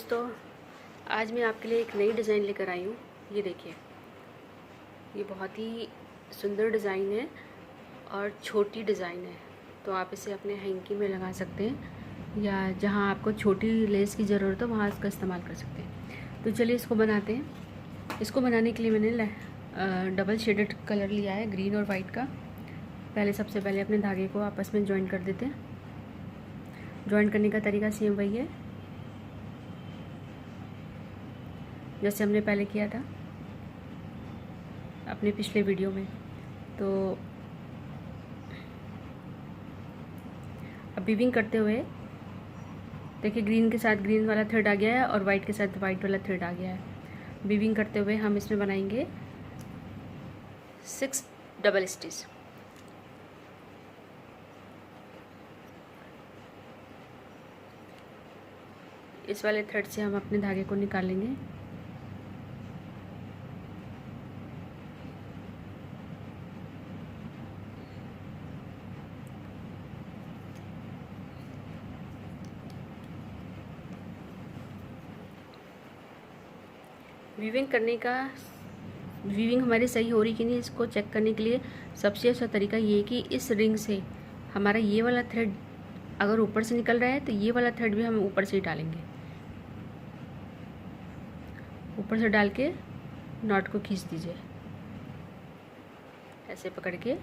दोस्तों, आज मैं आपके लिए एक नई डिज़ाइन लेकर आई हूँ। ये देखिए, ये बहुत ही सुंदर डिज़ाइन है और छोटी डिज़ाइन है। तो आप इसे अपने हैंकी में लगा सकते हैं या जहाँ आपको छोटी लेस की ज़रूरत हो वहाँ इसका इस्तेमाल कर सकते हैं। तो चलिए इसको बनाते हैं। इसको बनाने के लिए मैंने डबल शेडेड कलर लिया है, ग्रीन और वाइट का। सबसे पहले अपने धागे को आपस में जॉइन कर देते हैं। जॉइन करने का तरीका सेम वही है जैसे हमने पहले किया था अपने पिछले वीडियो में। तो अब वीविंग करते हुए देखिए, ग्रीन के साथ ग्रीन वाला थ्रेड आ गया है और वाइट के साथ वाइट वाला थ्रेड आ गया है। वीविंग करते हुए हम इसमें बनाएंगे 6 डबल स्टिच। इस वाले थ्रेड से हम अपने धागे को निकालेंगे। वीविंग हमारी सही हो रही कि नहीं, इसको चेक करने के लिए सबसे अच्छा तरीका ये है कि इस रिंग से हमारा ये वाला थ्रेड अगर ऊपर से निकल रहा है तो ये वाला थ्रेड भी हम ऊपर से ही डालेंगे। ऊपर से डाल के नॉट को खींच दीजिए ऐसे पकड़ के।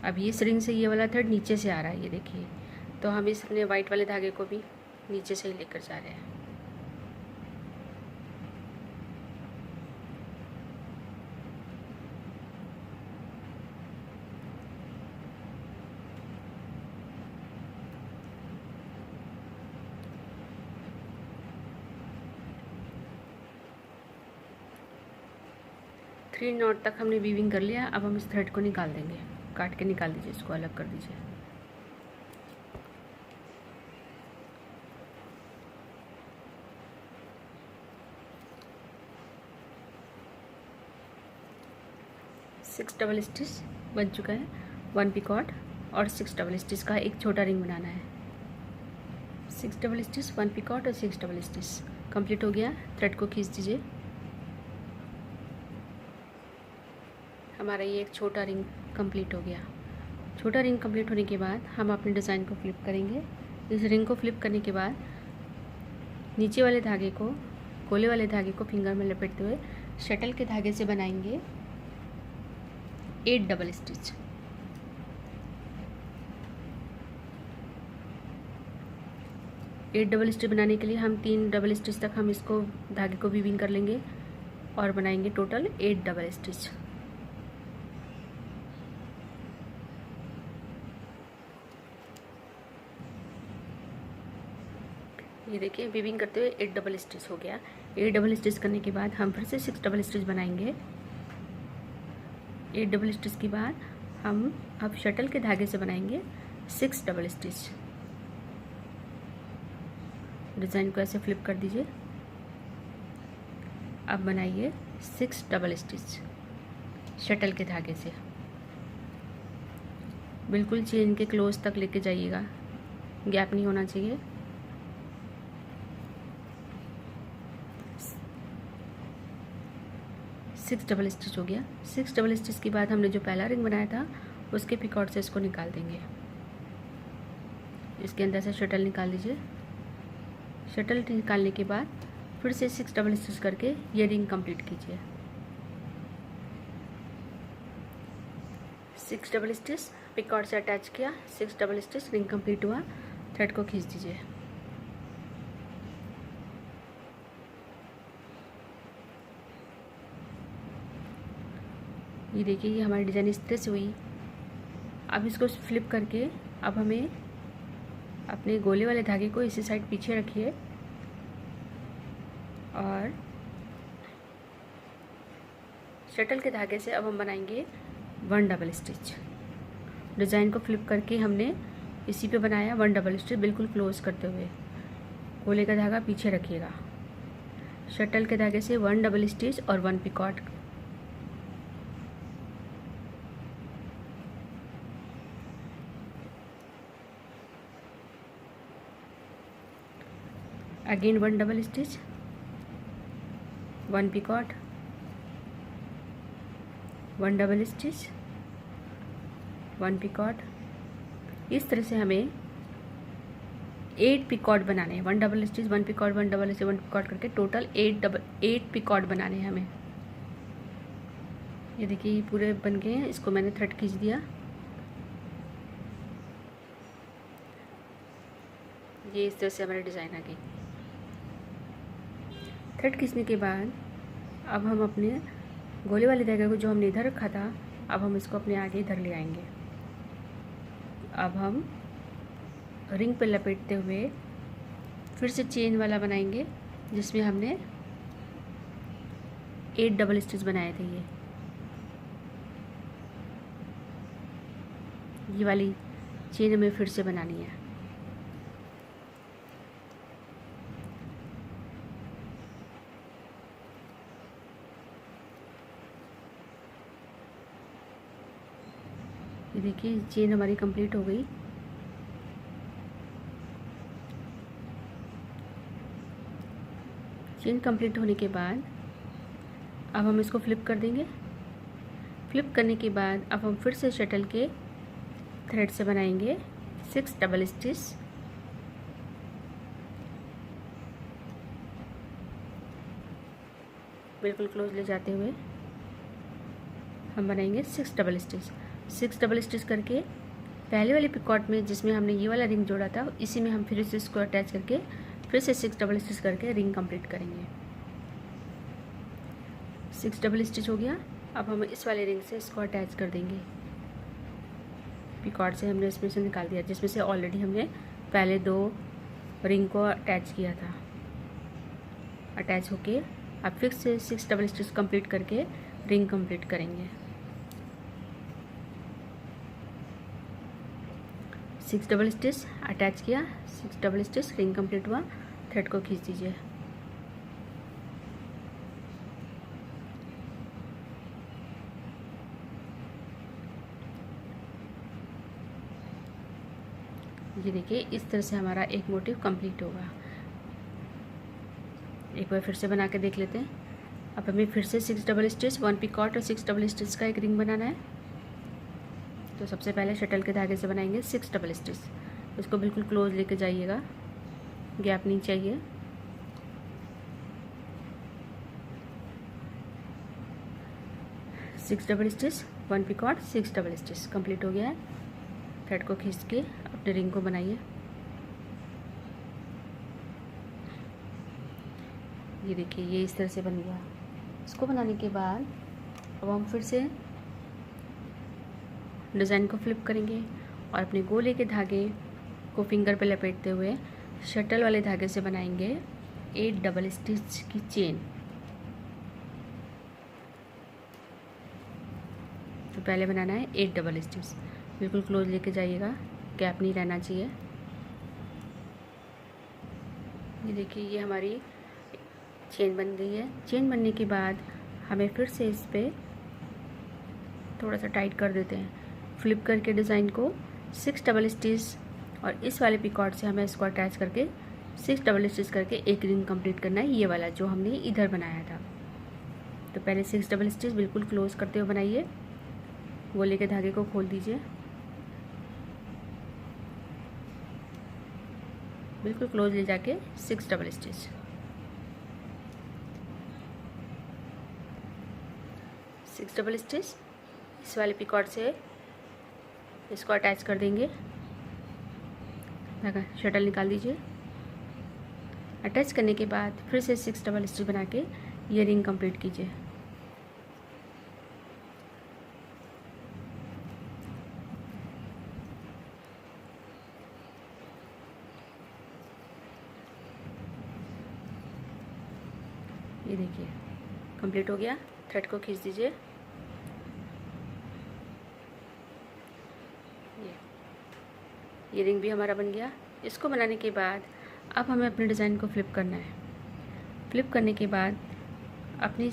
अब ये रिंग से ये वाला थ्रेड नीचे से आ रहा है, ये देखिए। तो हम इस अपने वाइट वाले धागे को भी नीचे से ही लेकर जा रहे हैं। थ्री नॉट तक हमने वीविंग कर लिया। अब हम इस थ्रेड को निकाल देंगे, काट के निकाल दीजिए, इसको अलग कर दीजिए। सिक्स डबल स्टिच बन चुका है, 1 पिकॉट और 6 डबल स्टिच का एक छोटा रिंग बनाना है। 6 डबल स्टिच, 1 पिकॉट और 6 डबल स्टिच कंप्लीट हो गया। थ्रेड को खींच दीजिए। हमारा ये एक छोटा रिंग कंप्लीट हो गया। छोटा रिंग कंप्लीट होने के बाद हम अपने डिज़ाइन को फ्लिप करेंगे। इस रिंग को फ्लिप करने के बाद नीचे वाले धागे को, गोले वाले धागे को फिंगर में लपेटते हुए शटल के धागे से बनाएंगे 8 double stitch. Eight double stitch बनाने के लिए हम 3 डबल स्टिच तक हम इसको धागे को वीविंग कर लेंगे और बनाएंगे टोटल 8 डबल स्टिच। ये देखिए, वीविंग करते हुए 8 डबल स्टिच हो गया। 8 डबल स्टिच करने के बाद हम फिर से 6 डबल स्टिच बनाएंगे। 8 डबल स्टिच के बाद हम अब शटल के धागे से बनाएंगे 6 डबल स्टिच। डिज़ाइन को ऐसे फ्लिप कर दीजिए। अब बनाइए 6 डबल स्टिच शटल के धागे से। बिल्कुल चेन के क्लोज तक लेके जाइएगा, गैप नहीं होना चाहिए। सिक्स डबल स्टिच हो गया। 6 डबल स्टिच के बाद हमने जो पहला रिंग बनाया था उसके पिकॉट से इसको निकाल देंगे। इसके अंदर से शटल निकाल लीजिए। शटल निकालने के बाद फिर से 6 डबल स्टिच करके ये रिंग कंप्लीट कीजिए। 6 डबल स्टिच पिकॉट से अटैच किया, 6 डबल स्टिच, रिंग कंप्लीट हुआ। थ्रेड को खींच दीजिए। ये देखिए, ये हमारी डिज़ाइन इस तरह से हुई। अब इसको फ्लिप करके अब हमें अपने गोले वाले धागे को इसी साइड पीछे रखिए और शटल के धागे से अब हम बनाएंगे 1 डबल स्टिच। डिज़ाइन को फ्लिप करके हमने इसी पे बनाया 1 डबल स्टिच, बिल्कुल क्लोज करते हुए। गोले का धागा पीछे रखिएगा। शटल के धागे से 1 डबल स्टिच और 1 picot. Again 1 double stitch, 1 picot, 1 double stitch, 1 picot. इस तरह से हमें 8 पिकॉट बनाने हैं। 1 double stitch, 1 picot, 1 double stitch, 1 picot करके टोटल 8 पिकॉट बनाने हैं हमें। ये देखिए पूरे बन गए हैं। इसको मैंने थ्रेड खींच दिया। ये इस तरह से हमारी डिज़ाइन आ गई। थ्रेड खींचने के बाद अब हम अपने गोले वाले धागे को जो हमने इधर रखा था, अब हम इसको अपने आगे इधर ले आएंगे। अब हम रिंग पे लपेटते हुए फिर से चेन वाला बनाएंगे, जिसमें हमने 8 डबल स्टिच बनाए थे। ये वाली चेन हमें फिर से बनानी है। ये देखिए चेन हमारी कंप्लीट हो गई। चेन कंप्लीट होने के बाद अब हम इसको फ्लिप कर देंगे। फ्लिप करने के बाद अब हम फिर से शटल के थ्रेड से बनाएंगे 6 डबल स्टिच। बिल्कुल क्लोज ले जाते हुए हम बनाएंगे 6 डबल स्टिच। 6 डबल स्टिच करके पहले वाले पिकॉट में जिसमें हमने ये वाला रिंग जोड़ा था, इसी में हम फिर से इसको अटैच करके फिर से 6 डबल स्टिच करके रिंग कंप्लीट करेंगे। 6 डबल स्टिच हो गया। अब हम इस वाले रिंग से इसको अटैच कर देंगे। पिकॉट से हमने इसमें से निकाल दिया, जिसमें से ऑलरेडी हमने पहले 2 रिंग को अटैच किया था। अटैच होके अब फिर से 6 डबल स्टिच कंप्लीट करके रिंग कंप्लीट करेंगे। 6 डबल स्टिच अटैच किया, 6 डबल स्टिच, रिंग कंप्लीट हुआ। थ्रेड को खींच दीजिए। ये देखिए इस तरह से हमारा एक मोटिव कंप्लीट होगा। एक बार फिर से बना के देख लेते हैं। अब हमें फिर से 6 डबल स्टिच, 1 पिकॉट और 6 डबल स्टिच का एक रिंग बनाना है। तो सबसे पहले शटल के धागे से बनाएंगे 6 डबल स्टिच। इसको बिल्कुल क्लोज लेके जाइएगा, गैप नहीं चाहिए। Six double stitch, 1 picot, 6 double stitch complete हो गया है। थ्रेड को खींच के अपने रिंग को बनाइए। ये देखिए ये इस तरह से बन गया। इसको बनाने के बाद अब हम फिर से डिज़ाइन को फ्लिप करेंगे और अपने गोले के धागे को फिंगर पे लपेटते हुए शटल वाले धागे से बनाएंगे 8 डबल स्टिच की चेन। तो पहले बनाना है 8 डबल स्टिच। बिल्कुल क्लोज लेके जाइएगा, गैप नहीं रहना चाहिए। ये देखिए ये हमारी चेन बन गई है। चेन बनने के बाद हमें फिर से इस पे थोड़ा सा टाइट कर देते हैं। फ्लिप करके डिज़ाइन को 6 डबल स्टिच और इस वाले पिकॉट से हमें इसको अटैच करके 6 डबल स्टिच करके एक रिंग कंप्लीट करना है, ये वाला जो हमने इधर बनाया था। तो पहले 6 डबल स्टिच बिल्कुल क्लोज करते हुए बनाइए। गोले के धागे को खोल दीजिए, बिल्कुल क्लोज ले जाके 6 double stitch. Six double stitch इस वाले पिकॉट से इसको अटैच कर देंगे। धागा शटल निकाल दीजिए। अटैच करने के बाद फिर से 6 डबल स्टिच बना के ये रिंग कंप्लीट कीजिए। ये देखिए कंप्लीट हो गया। थ्रेड को खींच दीजिए। ये रिंग भी हमारा बन गया। इसको बनाने के बाद अब हमें अपने डिज़ाइन को फ्लिप करना है। फ्लिप करने के बाद अपनी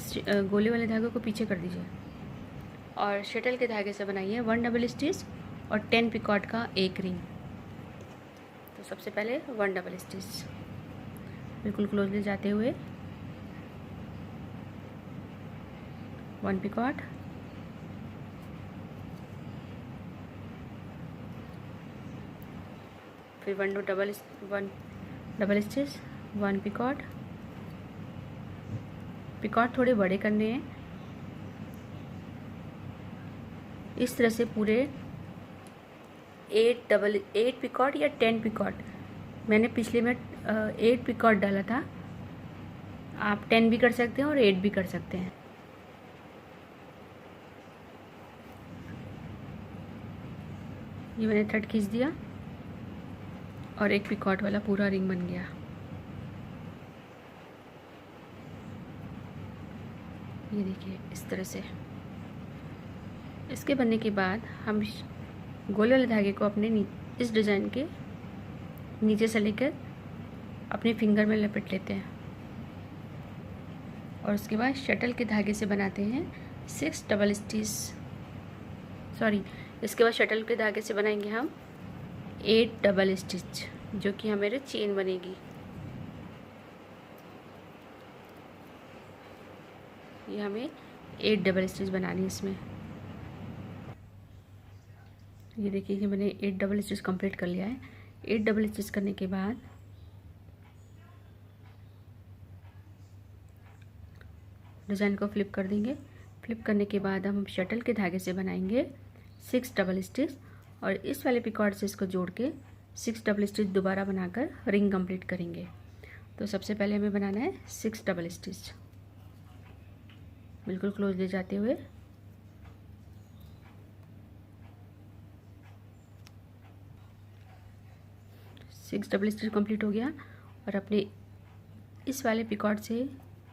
गोले वाले धागे को पीछे कर दीजिए और शटल के धागे से बनाइए 1 डबल स्टिच और 10 पिकॉट का एक रिंग। तो सबसे पहले 1 डबल स्टिच, बिल्कुल क्लोज ले जाते हुए 1 पिकॉट, फिर 1 डबल स्टिच, 1 पिकॉट। पिकॉट थोड़े बड़े करने हैं। इस तरह से पूरे 8 पिकॉट या 10 पिकॉट, मैंने पिछले में 8 पिकॉट डाला था, आप 10 भी कर सकते हैं और 8 भी कर सकते हैं। ये मैंने थ्रेड खींच दिया और एक पिकॉट वाला पूरा रिंग बन गया। ये देखिए इस तरह से। इसके बनने के बाद हम गोल वाले धागे को अपने इस डिज़ाइन के नीचे से लेकर अपने फिंगर में लपेट लेते हैं और उसके बाद शटल के धागे से बनाते हैं 6 डबल स्टिच, सॉरी, इसके बाद शटल के धागे से बनाएंगे हम 8 डबल स्टिच, जो कि हमारे चेन बनेगी। ये हमें 8 डबल स्टिच बनानी है इसमें। ये देखिए कि मैंने 8 डबल स्टिच कंप्लीट कर लिया है। 8 डबल स्टिच करने के बाद डिज़ाइन को फ्लिप कर देंगे। फ्लिप करने के बाद हम शटल के धागे से बनाएंगे 6 डबल स्टिच और इस वाले पिकॉट से इसको जोड़ के 6 डबल स्टिच दोबारा बनाकर रिंग कंप्लीट करेंगे। तो सबसे पहले हमें बनाना है 6 डबल स्टिच, बिल्कुल क्लोज ले जाते हुए सिक्स डबल स्टिच कंप्लीट हो गया और अपने इस वाले पिकॉट से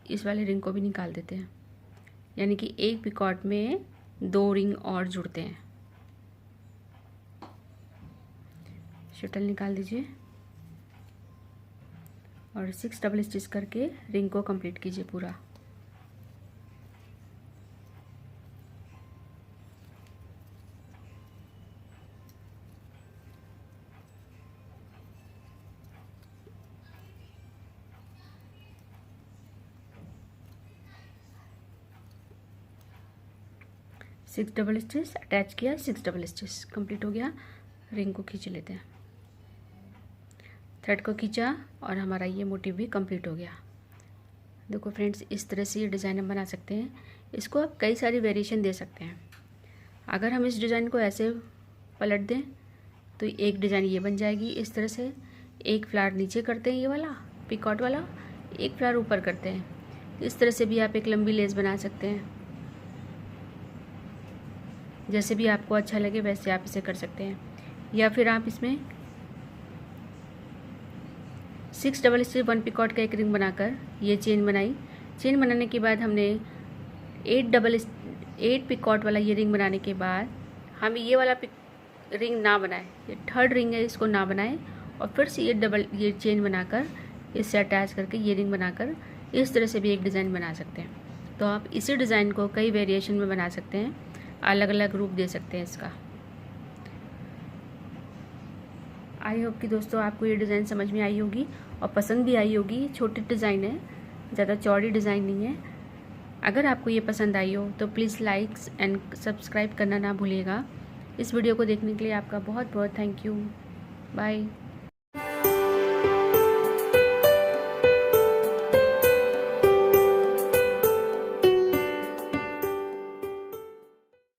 इस वाले रिंग को भी निकाल देते हैं, यानी कि एक पिकॉट में 2 रिंग और जुड़ते हैं। शटल निकाल दीजिए और 6 डबल स्टिच करके रिंग को कंप्लीट कीजिए पूरा। सिक्स डबल स्टिच अटैच किया, 6 डबल स्टिच कंप्लीट हो गया। रिंग को खींच लेते हैं, थ्रेड को खींचा और हमारा ये मोटिव भी कंप्लीट हो गया। देखो फ्रेंड्स, इस तरह से ये डिज़ाइन हम बना सकते हैं। इसको आप कई सारी वेरिएशन दे सकते हैं। अगर हम इस डिज़ाइन को ऐसे पलट दें तो एक डिज़ाइन ये बन जाएगी इस तरह से। एक फ्लावर नीचे करते हैं ये वाला पिकॉट वाला, एक फ्लावर ऊपर करते हैं। इस तरह से भी आप एक लंबी लेस बना सकते हैं। जैसे भी आपको अच्छा लगे वैसे आप इसे कर सकते हैं। या फिर आप इसमें 6 डबल स्टिच 1 पिकॉट का एक रिंग बनाकर ये चेन बनाई। चेन बनाने के बाद हमने 8 पिकॉट वाला ये रिंग बनाने के बाद हम ये वाला रिंग ना बनाए, ये थर्ड रिंग है, इसको ना बनाए और फिर से ये चेन बनाकर इससे अटैच करके ये रिंग बनाकर इस तरह से भी एक डिज़ाइन बना सकते हैं। तो आप इसी डिज़ाइन को कई वेरिएशन में बना सकते हैं, अलग अलग रूप दे सकते हैं इसका। आई होप कि दोस्तों आपको ये डिज़ाइन समझ में आई होगी और पसंद भी आई होगी। छोटी डिज़ाइन है, ज़्यादा चौड़ी डिज़ाइन नहीं है। अगर आपको ये पसंद आई हो तो प्लीज़ लाइक्स एंड सब्सक्राइब करना ना भूलिएगा। इस वीडियो को देखने के लिए आपका बहुत बहुत थैंक यू। बाय।